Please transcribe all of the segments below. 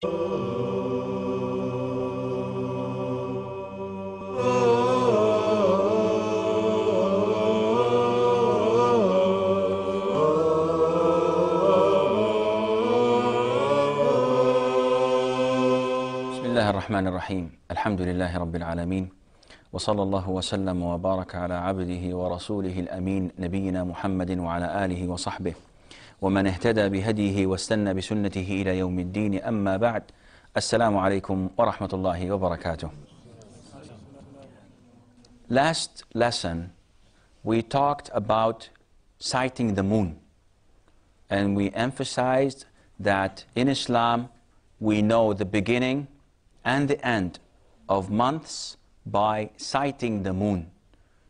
بسم الله الرحمن الرحيم. الحمد لله رب العالمين، وصلى الله وسلم وبارك على عبده ورسوله الأمين نبينا محمد وعلى آله وصحبه ومن اهتدى بهديه واستنى بسنته إلى يوم الدين. أما بعد، السلام عليكم ورحمة الله وبركاته. Last lesson we talked about sighting the moon, and we emphasized that in Islam we know the beginning and the end of months by sighting the moon,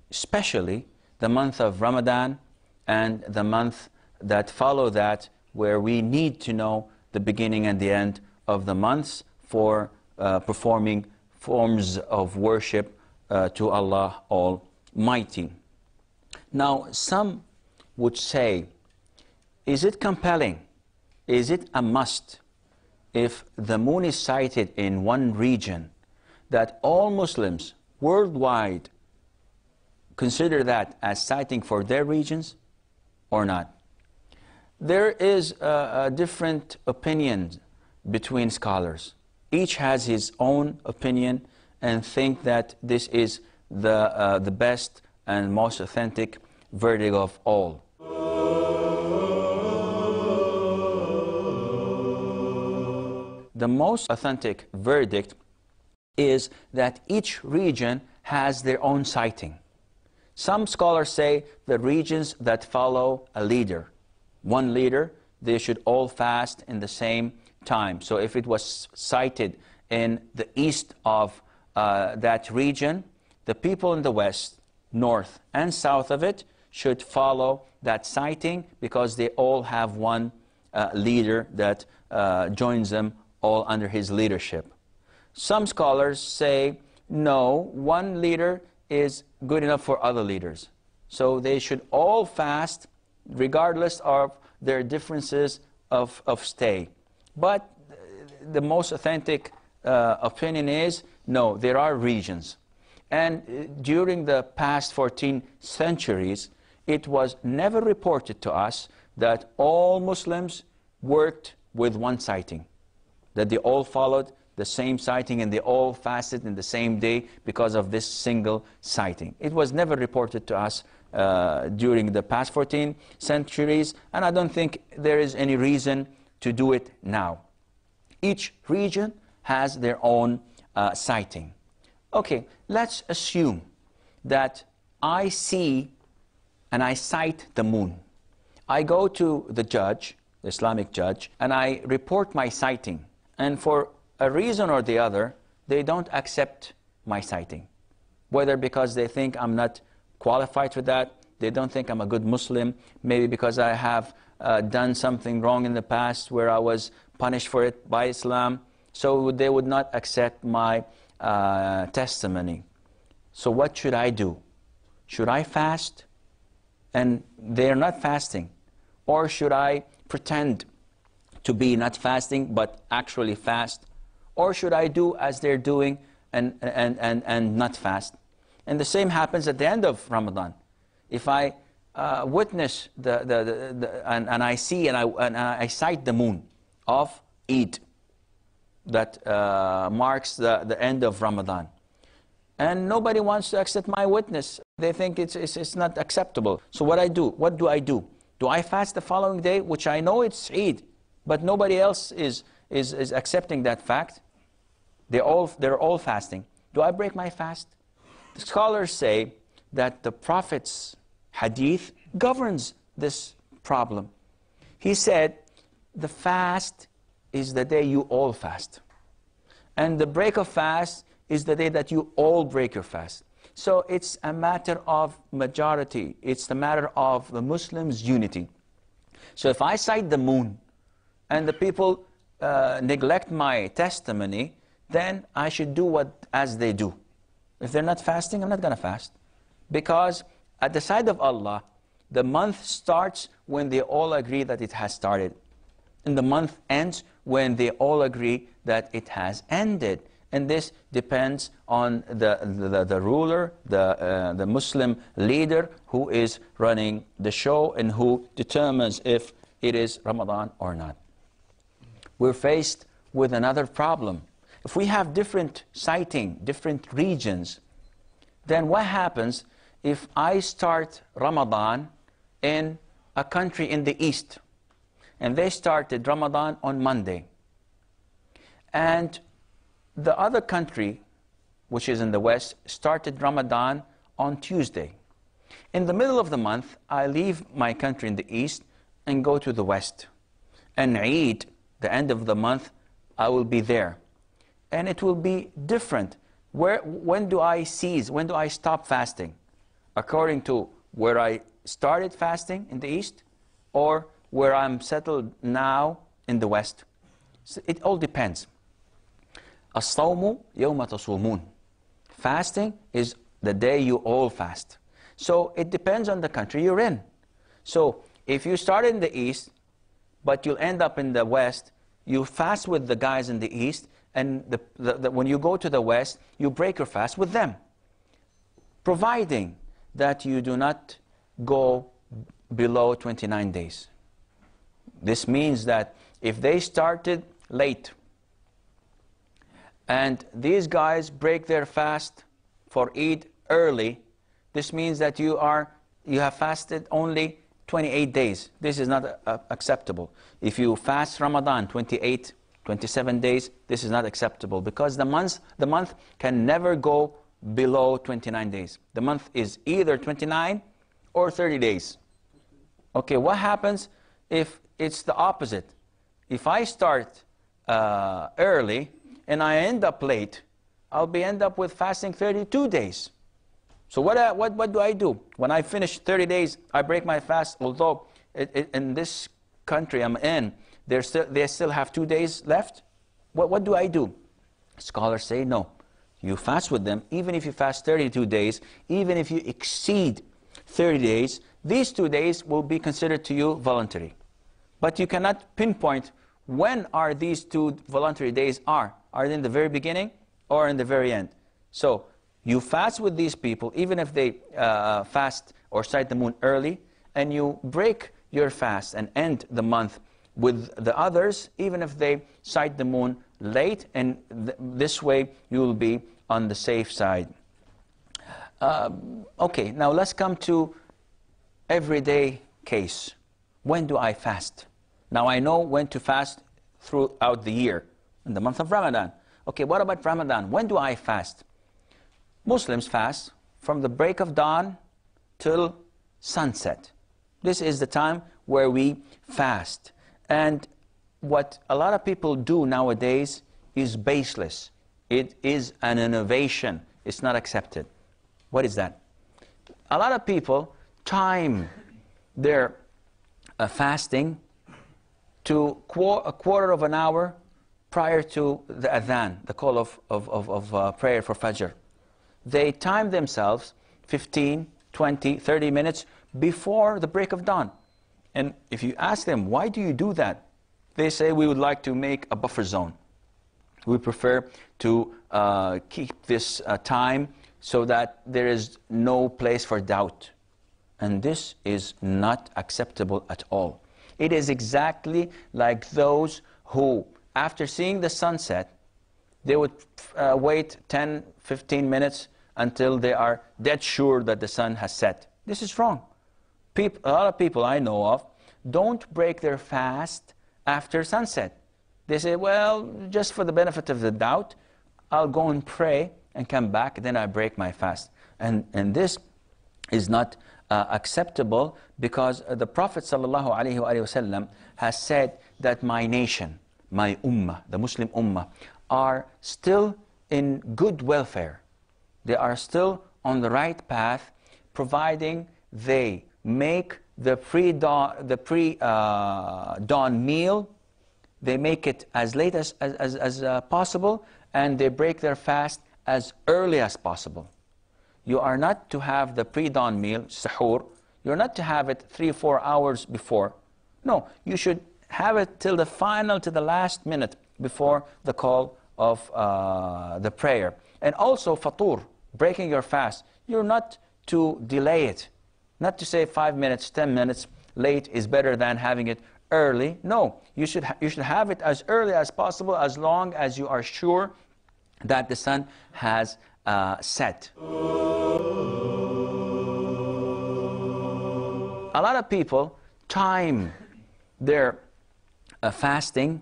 especially the month of Ramadan and the month that follow that, where we need to know the beginning and the end of the months for performing forms of worship to Allah Almighty. Now, some would say, is it compelling? Is it a must, if the moon is sighted in one region, that all Muslims worldwide consider that as sighting for their regions or not? There is a different opinion between scholars. Each has his own opinion and think that this is the best and most authentic verdict of all. The most authentic verdict is that each region has their own sighting. Some scholars say the regions that follow a leader, one leader, they should all fast in the same time. So if it was sighted in the east of that region, the people in the west, north, and south of it should follow that sighting, because they all have one leader that joins them all under his leadership. Some scholars say, no, one leader is good enough for other leaders. So they should all fast regardless of their differences of stay. But the most authentic opinion is, no, there are regions. And during the past 14 centuries, it was never reported to us that all Muslims worked with one sighting, that they all followed the same sighting and they all fasted in the same day because of this single sighting. It was never reported to us during the past 14 centuries, and I don't think there is any reason to do it now. Each region has their own sighting. Okay, let's assume that I see and I sight the moon. I go to the judge, the Islamic judge, and I report my sighting. And for a reason or the other, they don't accept my sighting. Whether because they think I'm not qualified for that, they don't think I'm a good Muslim, maybe because I have done something wrong in the past where I was punished for it by Islam, so they would not accept my testimony. So what should I do? Should I fast? And they're not fasting. Or should I pretend to be not fasting but actually fast? Or should I do as they're doing and not fast? And the same happens at the end of Ramadan. If I witness and I see and I sight the moon of Eid, that marks the end of Ramadan, and nobody wants to accept my witness, they think it's not acceptable. So what do I do? Do I fast the following day, which I know it's Eid, but nobody else is accepting that fact? They're all fasting. Do I break my fast? The scholars say that the Prophet's hadith governs this problem. He said, the fast is the day you all fast. And the break of fast is the day that you all break your fast. So it's a matter of majority. It's the matter of the Muslims' unity. So if I sight the moon and the people neglect my testimony, then I should do as they do. If they're not fasting, I'm not going to fast. Because at the side of Allah, the month starts when they all agree that it has started. and the month ends when they all agree that it has ended. And this depends on the ruler, the Muslim leader who is running the show and who determines if it is Ramadan or not. We're faced with another problem. If we have different sighting, different regions, then what happens if I start Ramadan in a country in the east and they started Ramadan on Monday, and the other country, which is in the west, started Ramadan on Tuesday. In the middle of the month, I leave my country in the east and go to the west. And Eid, the end of the month, I will be there. And it will be different. When do I cease? When do I stop fasting? According to where I started fasting in the east or where I'm settled now in the west. So it all depends. الصوم يوم تصومون. Fasting is the day you all fast. So it depends on the country you're in. So if you start in the east, but you'll end up in the west, you fast with the guys in the east, and when you go to the west, you break your fast with them. Providing that you do not go below 29 days. This means that if they started late, and these guys break their fast for Eid early, this means that you have fasted only 28 days. This is not acceptable. If you fast Ramadan 28, 27 days, this is not acceptable because the month can never go below 29 days. The month is either 29 or 30 days. Okay, what happens if it's the opposite? If I start early and I end up late, I'll end up with fasting 32 days. So what do I do? When I finish 30 days, I break my fast, although in this country I'm in, they still have 2 days left. What do I do? Scholars say no. You fast with them, even if you fast 32 days, even if you exceed 30 days, these 2 days will be considered to you voluntary. But you cannot pinpoint when are these 2 voluntary days are. Are they in the very beginning or in the very end? So you fast with these people, even if they fast or sight the moon early, and you break your fast and end the month with the others, even if they sight the moon late, and this way you will be on the safe side. Okay, now let's come to everyday case. When do I fast? Now I know when to fast throughout the year, in the month of Ramadan. Okay, what about Ramadan? When do I fast? Muslims fast from the break of dawn till sunset. This is the time where we fast. And what a lot of people do nowadays is baseless. It is an innovation. It's not accepted. What is that? A lot of people time their fasting to a quarter of an hour prior to the adhan, the call of prayer for Fajr. They time themselves 15, 20, 30 minutes before the break of dawn. And if you ask them, why do you do that? They say, we would like to make a buffer zone. We prefer to keep this time so that there is no place for doubt. And this is not acceptable at all. It is exactly like those who, after seeing the sunset, they would wait 10, 15 minutes until they are dead sure that the sun has set. This is wrong. A lot of people I know of don't break their fast after sunset. They say, well, just for the benefit of the doubt, I'll go and pray and come back, then I break my fast. And this is not acceptable, because the Prophet ﷺ has said that my nation, my ummah, the Muslim ummah, are still in good welfare. They are still on the right path, providing they make the pre-dawn meal, they make it as late as possible, and they break their fast as early as possible. You are not to have the pre-dawn meal, sahur, you're not to have it 3 or 4 hours before. No, you should have it till the final, to the last minute before the call of the prayer. And also fatur, breaking your fast. You're not to delay it. Not to say 5 minutes, 10 minutes late is better than having it early. No, you should have it as early as possible, as long as you are sure that the sun has set. A lot of people time their fasting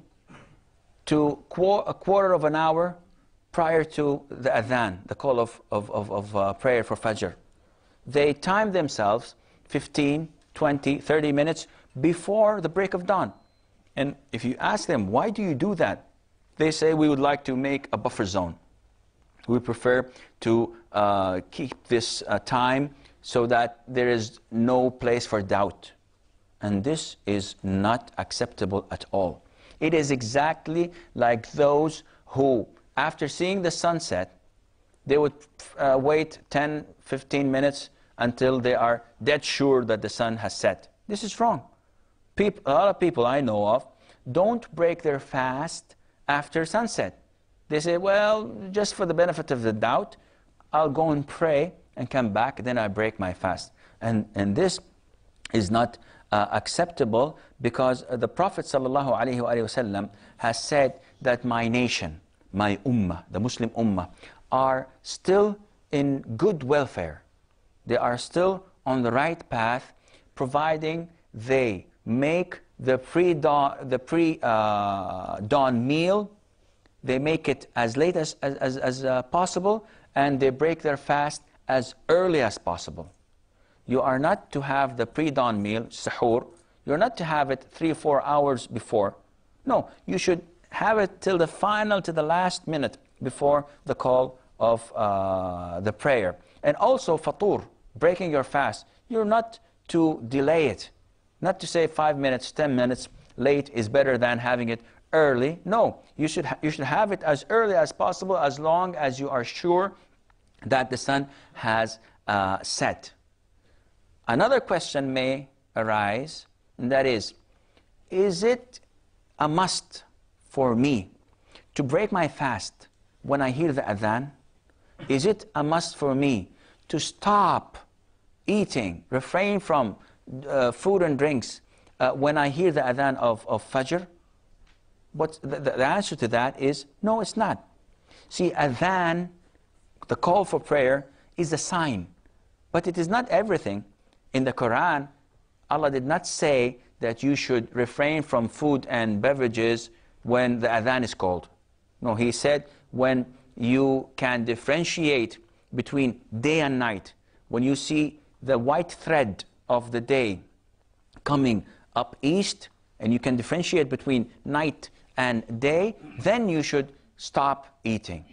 to a quarter of an hour prior to the adhan, the call of prayer for Fajr. They time themselves 15, 20, 30 minutes before the break of dawn. And if you ask them, why do you do that? They say, we would like to make a buffer zone. We prefer to keep this time so that there is no place for doubt. And this is not acceptable at all. It is exactly like those who, after seeing the sunset, they would wait 10, 15 minutes until they are dead sure that the sun has set. This is wrong. A lot of people I know of don't break their fast after sunset. They say, well, just for the benefit of the doubt, I'll go and pray and come back, then I break my fast. And this is not acceptable, because the Prophet ﷺ has said that my nation, my ummah, the Muslim ummah, are still in good welfare. They are still on the right path, providing they make the pre-dawn meal, they make it as late as possible, and they break their fast as early as possible. You are not to have the pre-dawn meal, sahur, you're not to have it 3 or 4 hours before. No, you should have it till the final, to the last minute before the call of the prayer. And also fatur, breaking your fast. You're not to delay it. Not to say 5 minutes, 10 minutes late is better than having it early. No, you should have it as early as possible, as long as you are sure that the sun has set. Another question may arise, and that is it a must for me to break my fast when I hear the adhan? Is it a must for me to stop eating, refrain from food and drinks when I hear the adhan of Fajr? But the answer to that is no, it's not. See, adhan, the call for prayer, is a sign, but it is not everything. In the Quran, Allah did not say that you should refrain from food and beverages when the adhan is called. No, He said when you can differentiate between day and night, when you see the white thread of the day coming up east, and you can differentiate between night and day, then you should stop eating.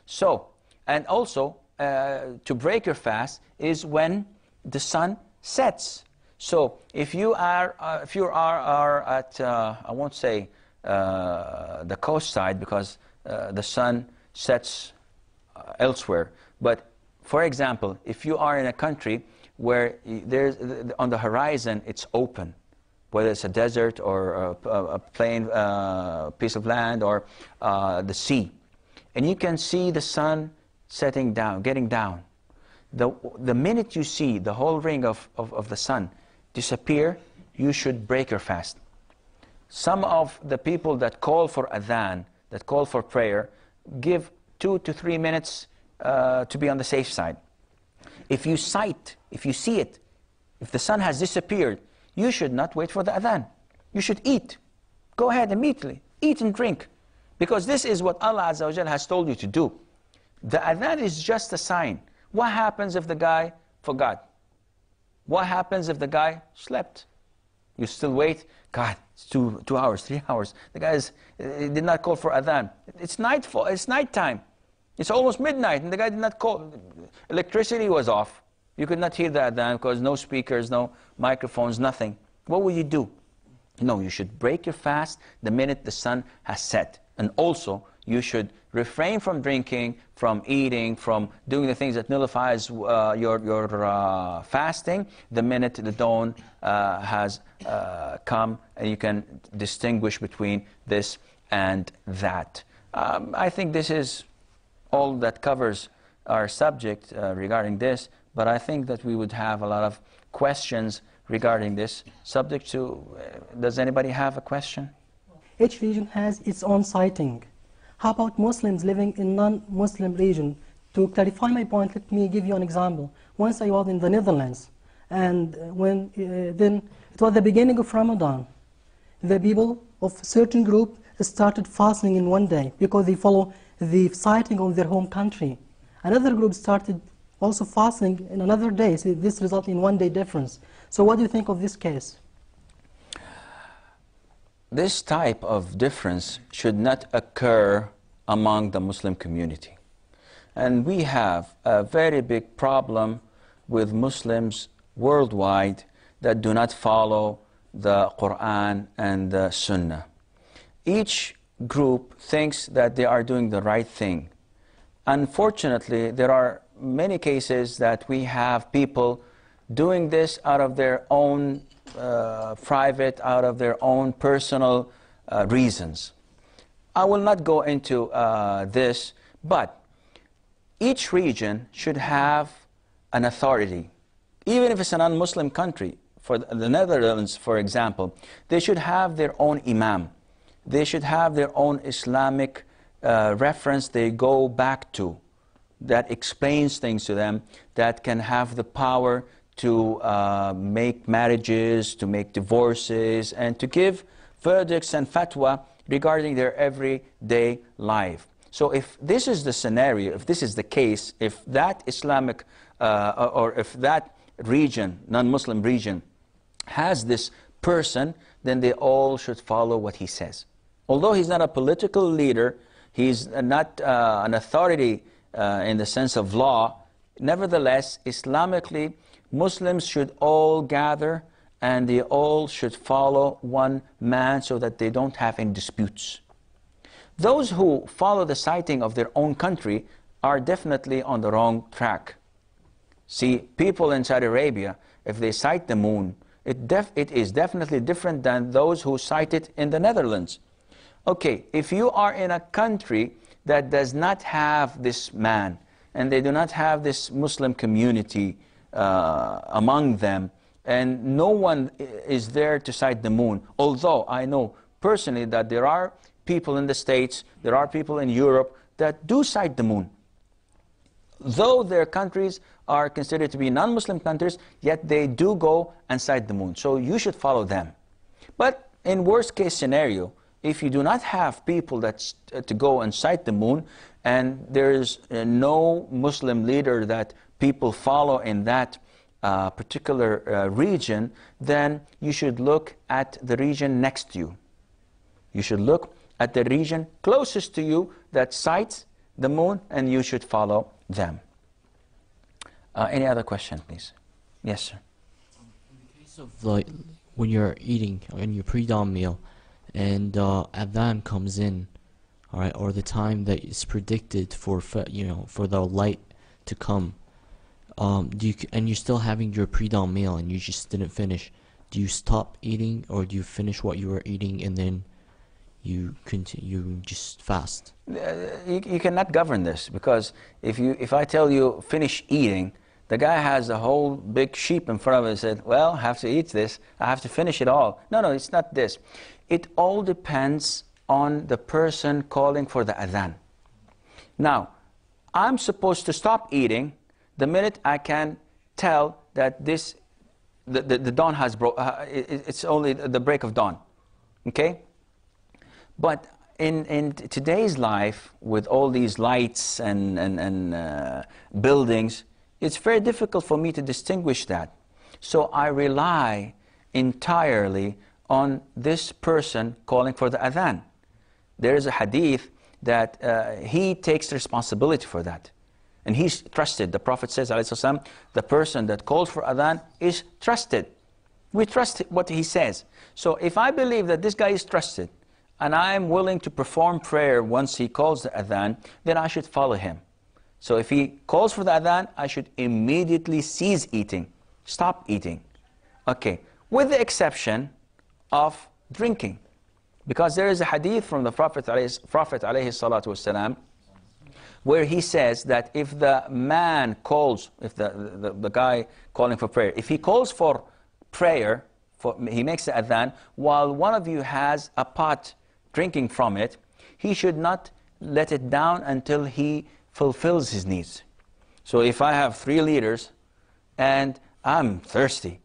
So, and also, to break your fast is when the sun sets. So, if you are at, I won't say the coast side, because the sun sets elsewhere. But for example, if you are in a country where there's on the horizon it's open, whether it's a desert or a plain piece of land or the sea, and you can see the sun setting down, getting down. The minute you see the whole ring of the sun disappear, you should break your fast. Some of the people that call for adhan, that call for prayer, give 2 to 3 minutes to be on the safe side. If you see it, if the sun has disappeared, you should not wait for the adhan. You should eat. Go ahead immediately. Eat and drink. Because this is what Allah Azza wa Jalla has told you to do. The adhan is just a sign. What happens if the guy forgot? What happens if the guy slept? You still wait? God, it's 2 hours, 3 hours. The guy did not call for adhan. It's nightfall. It's nighttime. It's almost midnight, and the guy did not call. Electricity was off. You could not hear the adhan because no speakers, no microphones, nothing. What will you do? No, you should break your fast the minute the sun has set. And also, You should refrain from drinking, from eating, from doing the things that nullifies your fasting the minute the dawn has come, and you can distinguish between this and that. I think this is all that covers our subject regarding this, but I think that we would have a lot of questions regarding this subject. To does anybody have a question? Each region has its own sighting. How about Muslims living in non-Muslim region? To clarify my point, let me give you an example. Once I was in the Netherlands, and then it was the beginning of Ramadan. The people of a certain group started fasting in one day because they follow the sighting of their home country. Another group started also fasting in another day. So this resulted in 1 day difference. So what do you think of this case? This type of difference should not occur among the Muslim community. And we have a very big problem with Muslims worldwide that do not follow the Quran and the Sunnah. Each group thinks that they are doing the right thing. Unfortunately, there are many cases that we have people doing this out of their own private, out of their own personal reasons. I will not go into this, but each region should have an authority. Even if it's a non-Muslim country, for the Netherlands, for example, they should have their own imam. They should have their own Islamic reference they go back to that explains things to them, that can have the power to make marriages, to make divorces, and to give verdicts and fatwa regarding their everyday life. So if this is the scenario, if this is the case, if that Islamic or if that region, non-Muslim region, has this person, then they all should follow what he says. Although he's not a political leader, he's not an authority in the sense of law, nevertheless, Islamically, Muslims should all gather and they all should follow one man so that they don't have any disputes. Those who follow the sighting of their own country are definitely on the wrong track. See, people in Saudi Arabia, if they sight the moon, it is definitely different than those who sight it in the Netherlands. Okay, if you are in a country that does not have this man, and they do not have this Muslim community among them, and no one is there to sight the moon, although I know personally that there are people in the States, there are people in Europe that do sight the moon. Though their countries are considered to be non-Muslim countries, yet they do go and sight the moon. So you should follow them. But in worst case scenario, if you do not have people to go and sight the moon, and there is no Muslim leader that people follow in that particular region, then you should look at the region next to you. You should look at the region closest to you that sights the moon, and you should follow them. Any other question, please? Yes, sir. In the case of like when you're eating in your pre-dawn meal, and adhan comes in, all right, or the time that is predicted for for the light to come, and you're still having your pre-dawn meal and you just didn't finish, do you stop eating or do you finish what you were eating and then you just fast? You cannot govern this, because if I tell you finish eating, the guy has a whole big sheep in front of him and said, well, I have to eat this, I have to finish it all. No, it's not this. It all depends on the person calling for the adhan. Now, I'm supposed to stop eating the minute I can tell that the dawn has it's only the break of dawn. Okay? But in today's life, with all these lights and buildings, it's very difficult for me to distinguish that. So I rely entirely on this person calling for the adhan. There is a hadith that he takes responsibility for that. And he's trusted. The Prophet says, ﷺ, the person that calls for adhan is trusted. We trust what he says. So if I believe that this guy is trusted, and I'm willing to perform prayer once he calls the adhan, then I should follow him. So if he calls for the adhan, I should immediately cease eating, stop eating. Okay, with the exception of drinking. Because there is a hadith from the Prophet ﷺ, where he says that if the man calls, if the guy calling for prayer, if he calls for prayer, he makes the adhan, while one of you has a pot drinking from it, he should not let it down until he fulfills his needs. So if I have 3 liters and I'm thirsty,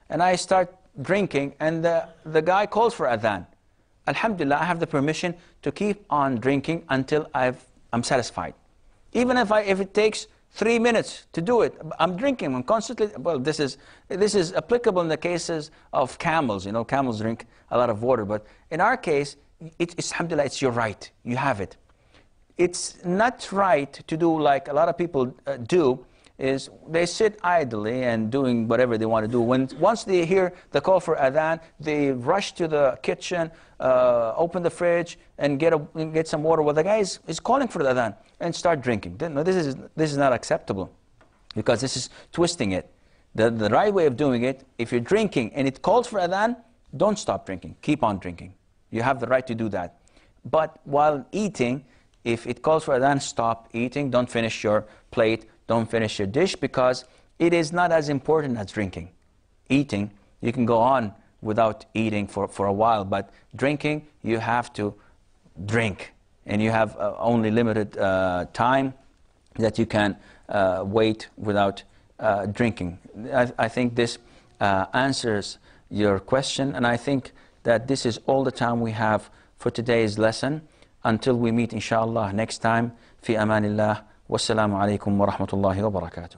and I start drinking, and the guy calls for adhan, Alhamdulillah, I have the permission to keep on drinking until I'm satisfied. Even if it takes 3 minutes to do it, I'm drinking, I'm constantly, well, this is applicable in the cases of camels. You know, camels drink a lot of water, but in our case, it's alhamdulillah, it's your right, you have it. It's not right to do like a lot of people do, is they sit idly and doing whatever they want to do. Once they hear the call for adhan, they rush to the kitchen, open the fridge, and get some water. Well, the guy is calling for the adhan and start drinking. No, this is not acceptable, because this is twisting it. The right way of doing it, if you're drinking and it calls for adhan, don't stop drinking. Keep on drinking. You have the right to do that. But while eating, if it calls for adhan, stop eating. Don't finish your plate. Don't finish your dish, because it is not as important as drinking. Eating, you can go on without eating for a while, but drinking, you have to drink, and you have only limited time that you can wait without drinking. I think this answers your question, and I think that this is all the time we have for today's lesson. Until we meet, inshallah, next time, fi amanillah. Wassalamu alaikum wa rahmatullahi wa barakatuh.